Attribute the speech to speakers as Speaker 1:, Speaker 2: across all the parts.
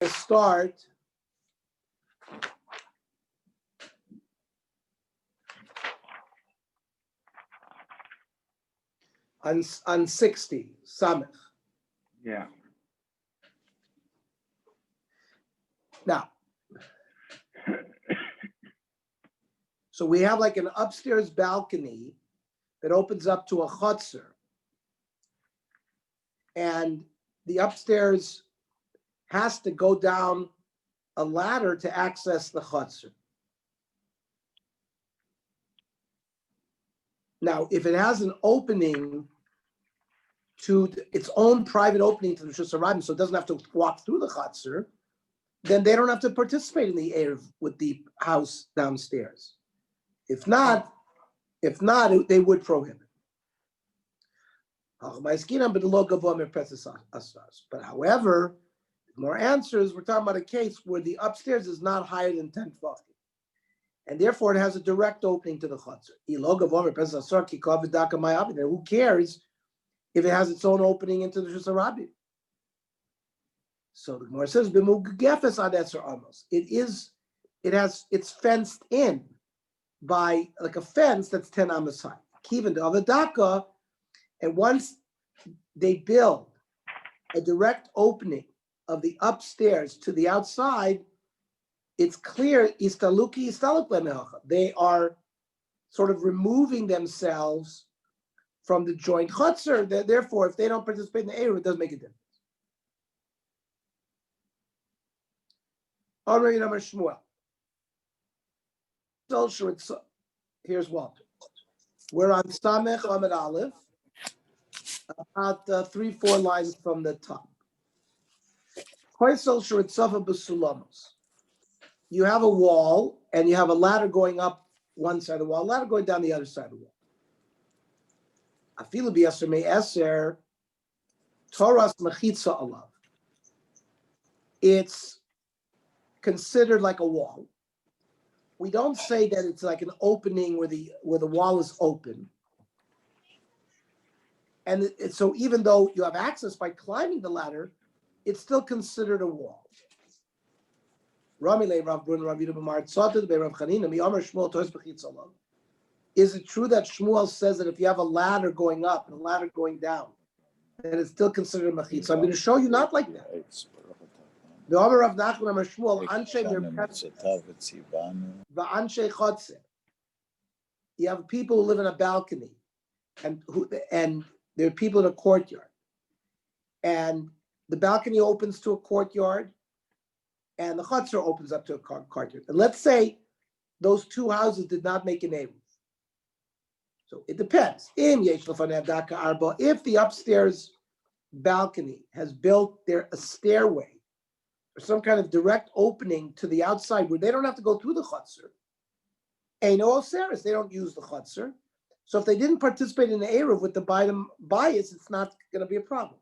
Speaker 1: to start on 60, Samech.
Speaker 2: Yeah.
Speaker 1: Now, so we have like an upstairs balcony that opens up to a chutzner. And the upstairs has to go down a ladder to access the chutzner. Now, if it has an opening to its own private opening to the Rishus Harabim, so it doesn't have to walk through the chutzner, then they don't have to participate in the Eruv with the house downstairs. If not, they would prohibit. But however, more answers, we're talking about a case where the upstairs is not higher than 10 tefachim, and therefore it has a direct opening to the chutzner. Who cares if it has its own opening into the Rishus Harabim? So the Gemara says, it's fenced in by like a fence that's 10 amas high. Kivan to Avadaka, and once they build a direct opening of the upstairs to the outside, it's clear they are sort of removing themselves from the joint chutzner. Therefore, if they don't participate in the Eruv, it doesn't make a difference. Already number Shmuel. Here's Walter. We're on Samech Amid Aleph, about 3-4 lines from the top. You have a wall and you have a ladder going up one side of the wall, a ladder going down the other side of the wall. Afilu b'yaser me'eser Toras mechitza alav. It's considered like a wall. We don't say that it's like an opening where the wall is open. And so even though you have access by climbing the ladder, it's still considered a wall. Is it true that Shmuel says that if you have a ladder going up and a ladder going down, that it's still considered a mechitza? So I'm going to show you not like that. The Omer of Nachman Amar Shmuel, Anshe V'Anshe Chotze. You have people who live in a balcony, and there are people in a courtyard, and the balcony opens to a courtyard, and the chutzner opens up to a courtyard. And let's say those two houses did not make an Eruv. So it depends. If the upstairs balcony has built a stairway or some kind of direct opening to the outside where they don't have to go through the chutzner, Eino Oseres, they don't use the chutzner. So if they didn't participate in the Eruv with the bias, it's not going to be a problem.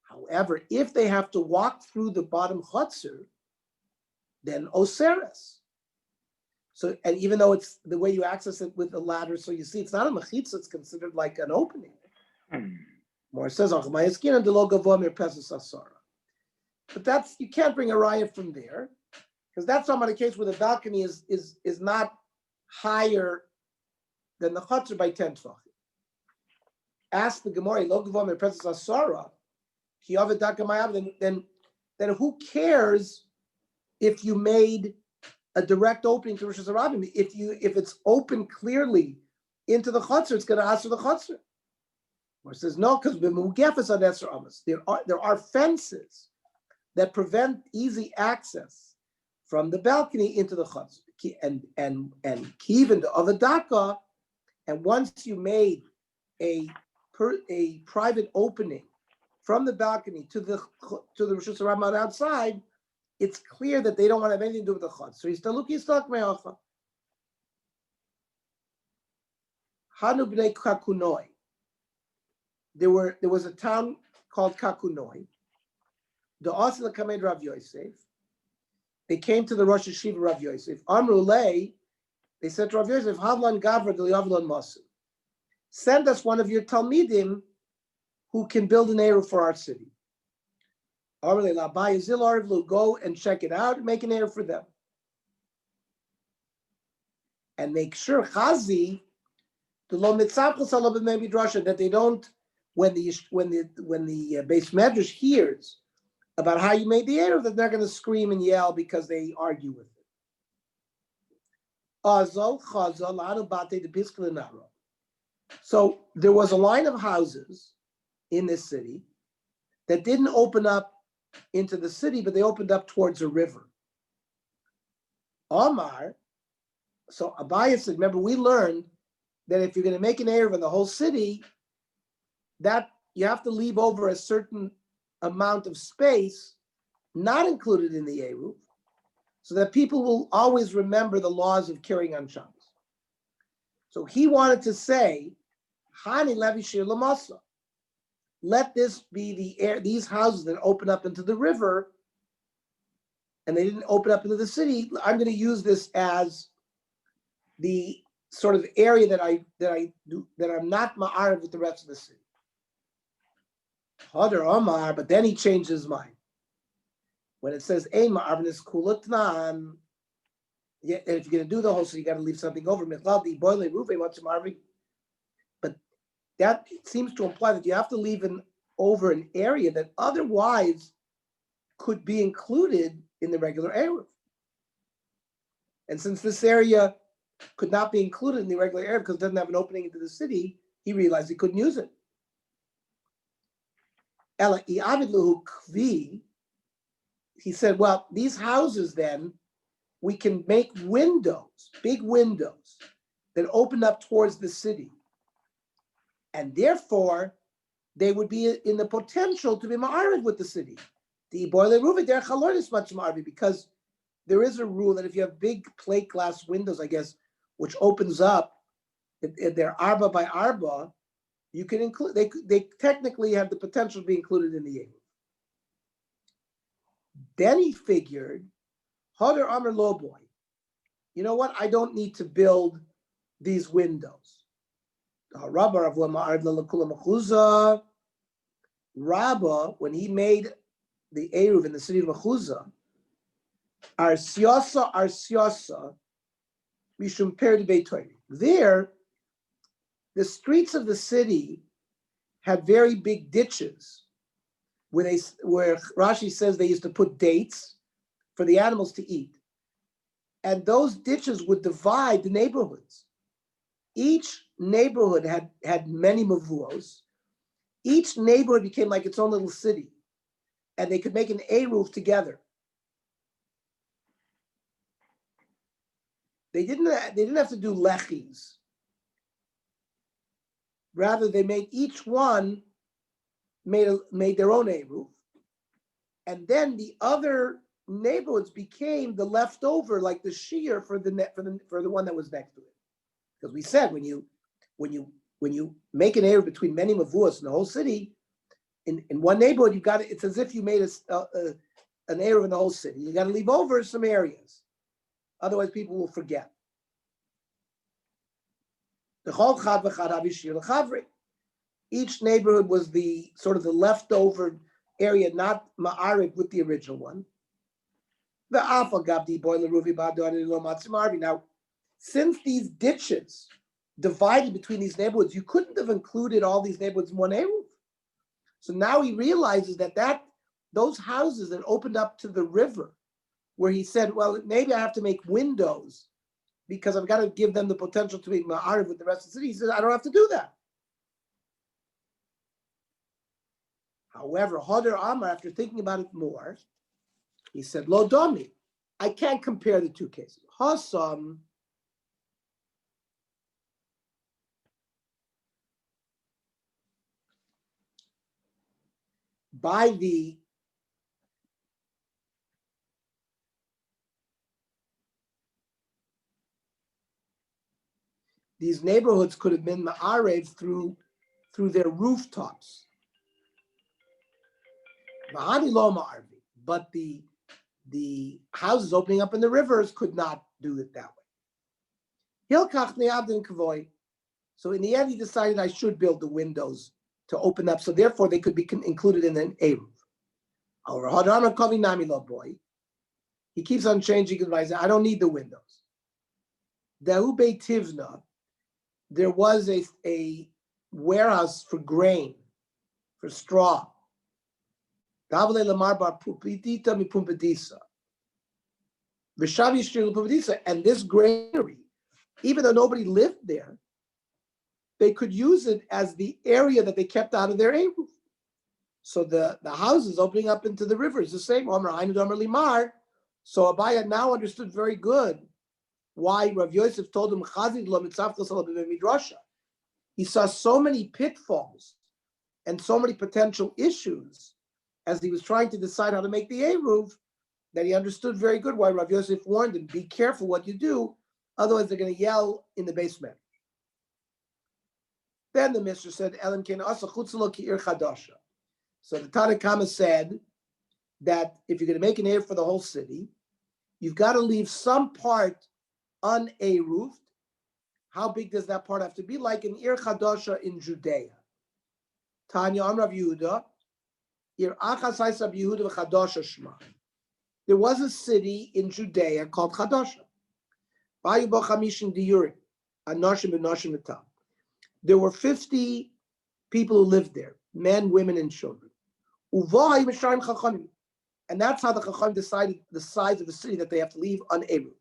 Speaker 1: However, if they have to walk through the bottom chutzner, then Oseres. So, and even though it's the way you access it with the ladder, so you see it's not a mechitza, it's considered like an opening. More says, but that's, you can't bring a raya from there, because that's not a case where the balcony is not higher than the chutzner by 10 tefachim. Ask the Gemara, lo gavah merpeses asara, ki yavet daka mayav, then who cares if you made a direct opening to Rishus Harabim? If it's open clearly into the chutzner, it's going to answer the chutzner. Or says no, because there are fences that prevent easy access from the balcony into the chutzner, and kiven to avadaka. And once you made a private opening from the balcony to the Rishus Harabim outside, it's clear that they don't want to have anything to do with the chutz. So he's talk me'acha. Hanu b'nei Kakunoi. There was a town called Kakunoi. The Asla Kamed Rav Yosef. They came to the Rosh Hashiva Rav Yosef. Amru Lei, they said to Rav Yosef, Havlan Gavra D'Yavlan Masu. Send us one of your Talmidim who can build an Eruv for our city. Go and check it out and make an Eruv for them. And make sure Chazi, that they don't, when the base medrash hears about how you made the Eruv, that they're going to scream and yell because they argue with it. So there was a line of houses in this city that didn't open up into the city, but they opened up towards a river. Omar, so Abaya said, remember, we learned that if you're going to make an Eruv in the whole city, that you have to leave over a certain amount of space not included in the Eruv, so that people will always remember the laws of carrying on Shabbos. So he wanted to say, Hani Levi Shir Lamasa. Let this be these houses that open up into the river, and they didn't open up into the city. I'm going to use this as the sort of area that I'm not ma'arav with the rest of the city. Hadar Omar, but then he changed his mind. When it says Ein ma'arav is kulatnan, yeah, and if you're going to do the whole city, you got to leave something over. But that seems to imply that you have to leave over an area that otherwise could be included in the regular Eruv. And since this area could not be included in the regular Eruv because it doesn't have an opening into the city, he realized he couldn't use it. He said, well, these houses then, we can make windows, big windows, that open up towards the city. And therefore, they would be in the potential to be ma'ariv with the city. Because there is a rule that if you have big plate glass windows, I guess, which opens up, if they're arba by arba, you can include, they technically have the potential to be included in the Eruv. Then he figured, Hadar Amar Lo boy, you know what? I don't need to build these windows. Rabbah, when he made the Eruv in the city of Mechuzah, Arsiasa, Mishum Peri Beitoy. There, the streets of the city had very big ditches where Rashi says they used to put dates for the animals to eat. And those ditches would divide the neighborhoods. Each neighborhood had many mavuos. Each neighborhood became like its own little city. And they could make an Eruv together. They didn't have to do lechis. Rather, they made each one made their own Eruv. And then the other neighborhoods became the leftover, like the shear for the one that was next to it. Because we said when you make an Eruv between many mavuos in the whole city, in one neighborhood, it's as if you made an Eruv in the whole city. You got to leave over some areas. Otherwise, people will forget. Each neighborhood was the sort of the leftover area, not ma'ariv with the original one. Now, since these ditches divided between these neighborhoods, you couldn't have included all these neighborhoods in one Eruv. So now he realizes that those houses that opened up to the river, where he said, well, maybe I have to make windows because I've got to give them the potential to be ma'ariv with the rest of the city. He said, I don't have to do that. However, Hadar Amar, after thinking about it more, he said, Lo Domi, I can't compare the two cases. Hasam, by these neighborhoods could have been ma'arev through their rooftops. But the houses opening up in the rivers could not do it that way. So in the end, he decided I should build the windows to open up. So therefore, they could be included in an Eruv. Our Hadama Kavi Nami Lo boy. He keeps on changing his advice. I don't need the windows. Dahu Beit Tivna, there was a warehouse for grain, for straw. Davle Lamar Bar Pupidita Mi Pumbedisa. Vishavi Shir Pumbedisa. And this granary, even though nobody lived there, they could use it as the area that they kept out of their Eruv. So the houses opening up into the river is the same. So Abaya now understood very good why Rav Yosef told him he saw so many pitfalls and so many potential issues as he was trying to decide how to make the Eruv that he understood very good why Rav Yosef warned him, be careful what you do, otherwise they're going to yell in the basement. Then the Mishnah said, Elam Ken Asa Chutzalo Ki Ir Chadasha. So the Tanna Kama said that if you're going to make an Eruv for the whole city, you've got to leave some part un-Eruved. How big does that part have to be? Like an Ir Chadasha in Judea. Tanya Amrav Yehuda, Ir Achas Haisab Yehuda v'Chadasha Shema. There was a city in Judea called Chadasha. Bayu bo chamishin diyurim, anoshim v'noshim v'tam. There were 50 people who lived there, men, women, and children. And that's how the Chacham decided the size of the city that they have to leave un-Eruv.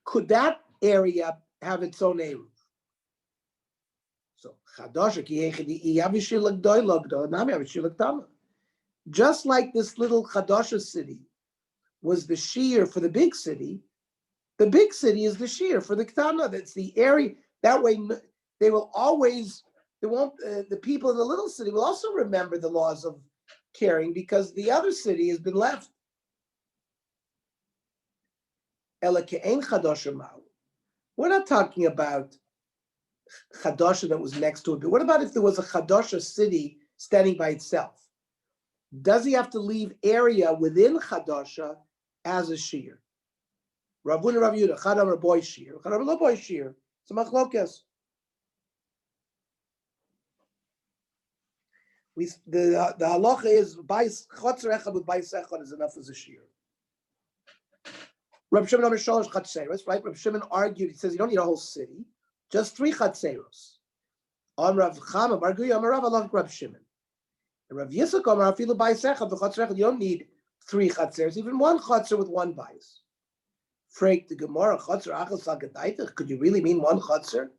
Speaker 1: Could that area have its own Eruv? So, just like this little Chadasha city was the shear for the big city is the shear for the Ktana. That's the area. That way, they will always, the people in the little city will also remember the laws of caring because the other city has been left. We're not talking about Chadasha that was next to it, but what about if there was a Chadasha city standing by itself? Does he have to leave area within Chadasha as a shear? Ravuna Rav Yehuda, Chadam Raboy shear, Chadam Raboy shear. It's a machlokes. The halacha is chotzer echad with bais echad is enough as a shear. Reb Shimon Amar Shalosh Chatzeros, right? Reb Shimon argued. He says you don't need a whole city, just 3 chatzeros. On Rav Chama Bar Guya Amar Rav Alach Reb Shimon. And Rav Yitzchak Amar Afilu bais echad v'chotzer echad. You don't need 3 chatzeros, even 1 chatzer with 1 bais. Freak the Gemara chatzer achas al gedaitach. Could you really mean 1 chatzer?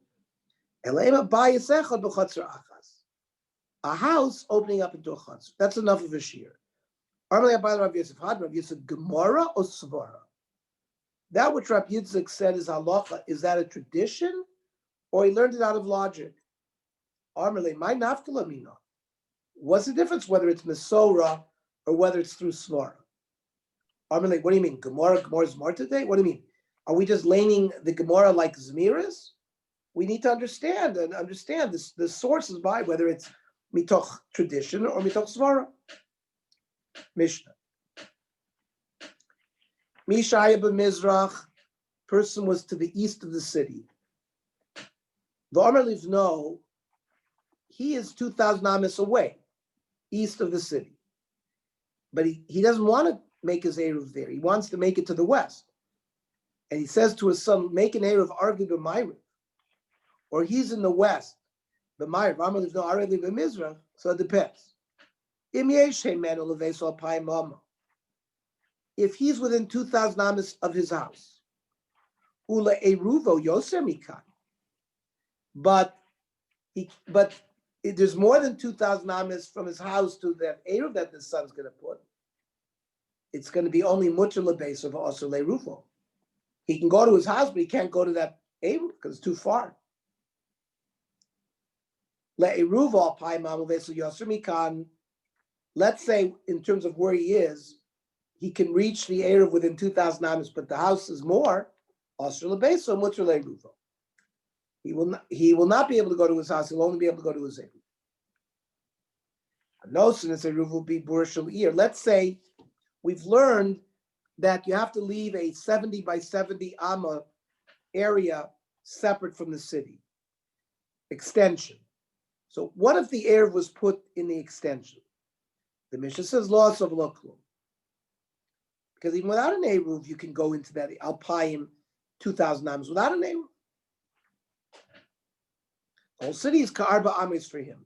Speaker 1: Elema bais echad b'chotzer achas. A house opening up into a chatzer. That's enough of a shear. Armalei Abayla Rav Yosef had Rav Yosef Gemara or Svara. That which Rav Yitzchak said is halacha. Is that a tradition, or he learned it out of logic? Armalei my nafkala mina. What's the difference whether it's Mesora or whether it's through Svara? Armalei, what do you mean? Gemara is more today? What do you mean? Are we just laning the Gemara like Zmiris? We need to understand this, the sources by whether it's mitoch tradition or mitoch Svara. Mishnah. Mishaya b'Mizrach, person was to the east of the city. The Amar Livno, he is 2,000 amis away, east of the city. But he doesn't want to make his Eruv there. He wants to make it to the west. And he says to his son, make an Eruv argi b'Mayriv. Or he's in the west. B'Mayriv, Amar Livno, Areli b'Mizrach. So it depends. Im yesh hemen oleveso alpayim mama. If he's within 2,000 amis of his house, ula eruvo yoser mikan. But there's more than 2,000 amis from his house to that eruv that the son's going to put. It's going to be only mutter lebes of also leruvo. He can go to his house, but he can't go to that eruv because it's too far. Le eruvo alpayim mama veso yoser mikan. Let's say in terms of where he is, he can reach the Eruv within 2,000 amis, but the house is more. He will not be able to go to his house. He'll only be able to go to his Eruv. No, since Eruv will be burshal ear. Let's say we've learned that you have to leave a 70 by 70 amma area separate from the city. Extension. So what if the Eruv was put in the extension? The Mishnah says loss of loklum. Because even without an Eruv, you can go into that Alpayim 2,000 amas without an Eruv. The whole city is Ka'arba Amis for him.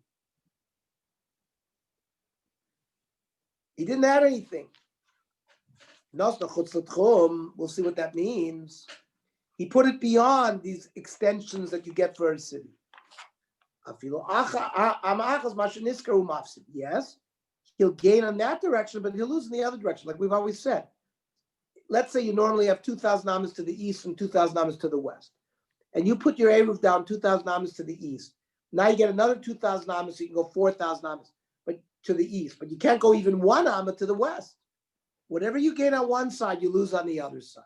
Speaker 1: He didn't add anything. We'll see what that means. He put it beyond these extensions that you get for a city. Yes, he'll gain on that direction, but he'll lose in the other direction, like we've always said. Let's say you normally have 2,000 amas to the east and 2,000 amas to the west. And you put your Eruv down 2,000 amas to the east. Now you get another 2,000 amas, so you can go 4,000 amas but to the east. But you can't go even 1 amma to the west. Whatever you gain on one side, you lose on the other side.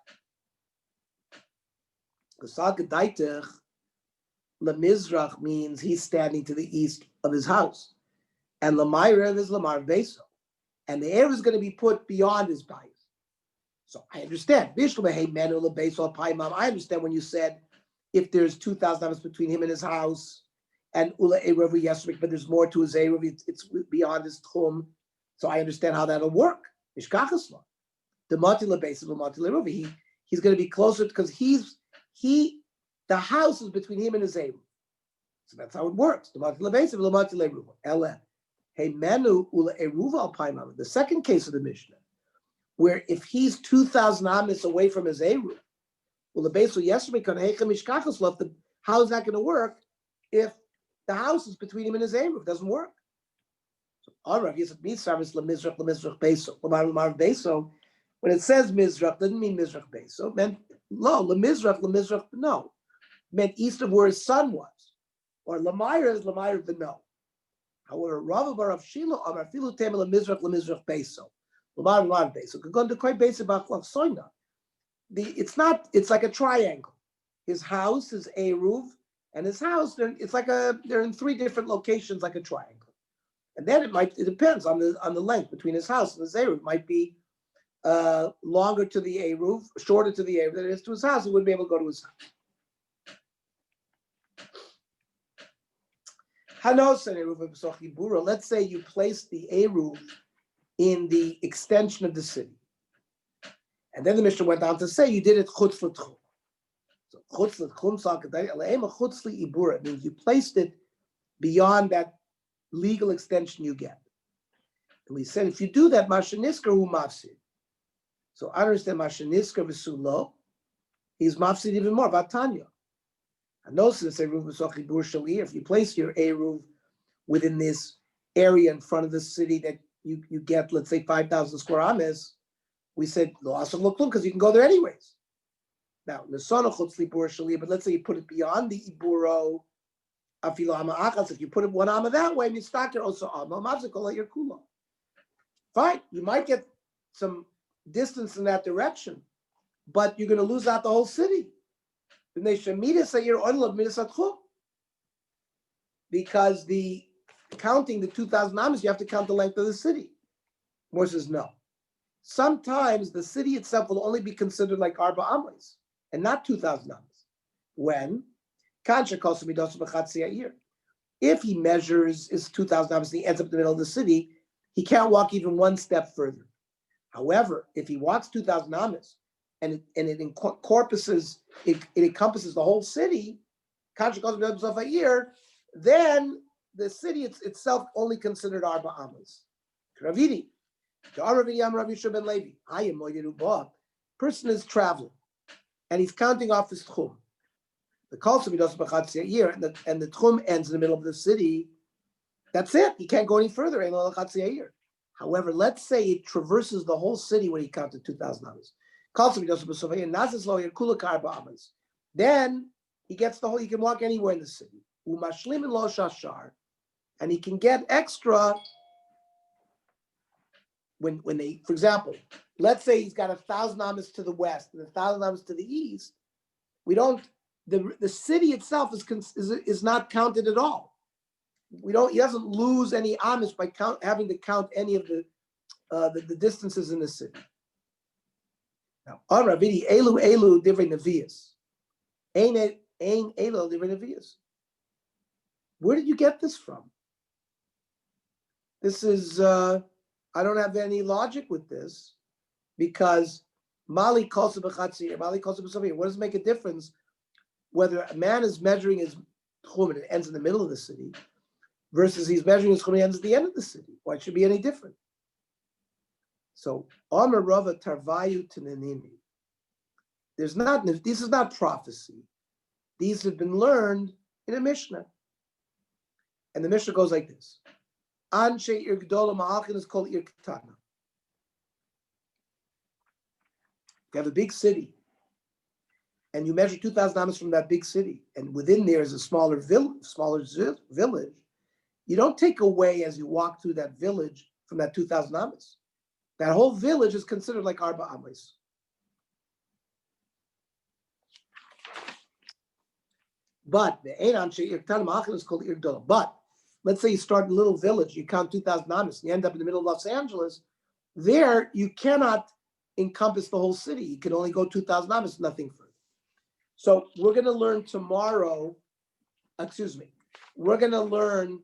Speaker 1: Lemizrach means he's standing to the east of his house. And Lamairav is Lamar Beso. And the Eruv is going to be put beyond his bias. So I understand. I understand when you said if there's 2,000 amas between him and his house, and Ula Eruv Yesrik, but there's more to his Eruv, it's beyond his Tchum. So I understand how that'll work. He's going to be closer because the house is between him and his Eruv. So that's how it works. The second case of the Mishnah, where if he's 2,000 amas away from his Eruv, how is that going to work if the house is between him and his Eruv? It doesn't work. So, when it says Mizrach, doesn't mean Mizrach Beso. It meant Lemizrach, no. It meant east of where his son was. Or Lamaira is Lamaira Beno. However, Rav Bar of Shiloh, Amar Filu Temel Lemizrach Beso. Lamar Beso. Could go into quite basic about Soina. It's like a triangle. His house, his Eruv, and his house, they're in 3 different locations like a triangle. And then it depends on the length between his house and his Eruv. It might be longer to the Eruv, shorter to the Eruv than it is to his house. He wouldn't be able to go to his house. Let's say you place the Eruv in the extension of the city. And then the Mishnah went on to say you did it chutz l'tchum. So chutz l'ibura means you placed it beyond that legal extension you get. And we said if you do that, mashanisker hu mafsid. So I understand mashanisker v'sulo, he's mafsid even more. Vatanya. And also say if you place your Eruv within this area in front of the city that you get, let's say 5,000 square ames, we said loss of loklum because you can go there anyways. Now, but let's say you put it beyond the iburo, if you put it 1 amma that way, mistakir also amma mavzikol your kula. Fine, you might get some distance in that direction, but you're going to lose out the whole city. Because counting the 2,000 amas, you have to count the length of the city. More says no. Sometimes the city itself will only be considered like Arba Amas and not 2,000 amas. When? If he measures his 2,000 amas and he ends up in the middle of the city, he can't walk even 1 step further. However, if he walks 2,000 amas and it encompasses the whole city, then the city itself only considered Arba Amas. Kravidi. Person is traveling and he's counting off his tchum. The Kalsum he does b'chatzia year, and the tchum ends in the middle of the city. That's it. He can't go any further. However, let's say it traverses the whole city when he counted 2,000 amas. Kalsum he does b'sofay and nazis lo yerkula karba amas. Then he gets the whole. He can walk anywhere in the city. Umashlim lo shashar, and he can get extra. When they, for example, let's say he's got 1,000 amas to the west and 1,000 amas to the east, the city itself is not counted at all. He doesn't lose any amas by having to count any of the distances in the city. Now, Ravidi elu divrei nevius, ain't Ein elo l'revius. Where did you get this from? This is, I don't have any logic with this, because Mali Kosa B'chatzir, Mali Kosa B'savir, what does it make a difference whether a man is measuring his tchum and it ends in the middle of the city versus he's measuring his tchum and it ends at the end of the city? Why should it be any different? So, Amar Rava Tarvayu Tananimi. This is not prophecy. These have been learned in a Mishnah. And the Mishnah goes like this. Anshe Ir Gdola Ma'achin is called Ir Ketana. You have a big city, and you measure 2,000 amas from that big city, and within there is a smaller village. You don't take away as you walk through that village from that 2,000 amas. That whole village is considered like Arba Amas. But the Ein Anshe Ir Ketana Ma'achin is called Ir Gdola. But let's say you start in a little village, you count 2,000 amas, and you end up in the middle of Los Angeles. There, you cannot encompass the whole city. You can only go 2,000 amas, nothing further. So we're going to learn tomorrow, we're going to learn